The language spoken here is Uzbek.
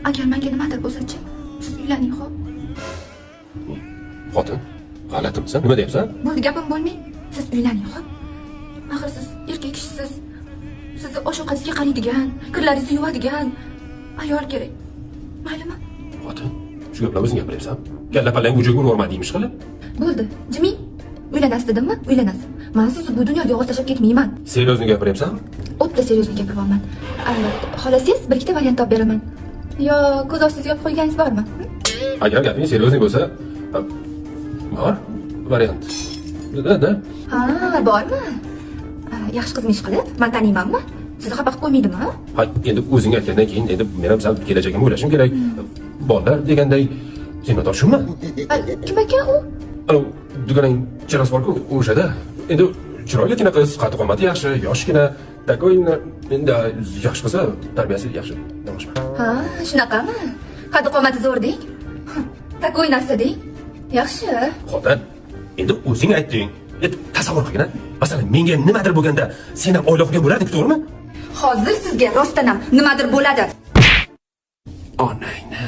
agar menga nimadir bo'lsa-chi, siz uylaning, xo'p? Xotin, g'alatisan, nima deyapsan? Bo'ldi, gapim bo'lmang. Siz uylaning, xo'p? Axir siz erkak kishisiz. Sizni osh-ovqatingizga qaraydigan, kirlaringizni yuvadigan ayol kerak. Maylimi? Xotin, shu gaplarni o'zing gapiryapsan. Kalla pallang bu joyga urmayman ish qilib. Bo'ldi, jiming. Uylanasiz dedimmi? Uylanasiz. Men sizni bu dunyoda yolg'iz tashlab ketmayman. Seryozni gapiryapsan? O'ta seryozni gapiryapman. Albatta, xohlasangiz bir ikkita variant topib beraman. Yo, ko'z ostingizga olib qo'yganingiz bormi? Agar gaping seryozni bo'lsa, bor variant. Da. Ha, bormi? Yaxshi qizmi ish qilib, men taniymanmi? Sizni xafa qilib qo'ymaydimi, ha? Ha, endi o'zing aytgandan keyin endi men ham sal kelajagimni o'ylashim kerak. Bolalar deganday senatор shunmi? Kim ekan u? Anu, duganang chiroz bor-ku, o'shada. Endi chiroyligina qiz, qad-qomati yaxshi, yoshgina, takoy endi yaxshi qilsa, tarbiyasi yaxshi. Demoqchiman. Ha, shunaqami? Qad-qomati zo'r deng. Takoy narsa deng. Yaxshi. Xotin, endi o'zing aytding. Tasavvur qilgin. Masalan, menga nimadir bo'lganda, sen ham oila qurgan bo'larding, to'g'rimi? Hozir sizga rostdan ham nimadir bo'ladi. Onangni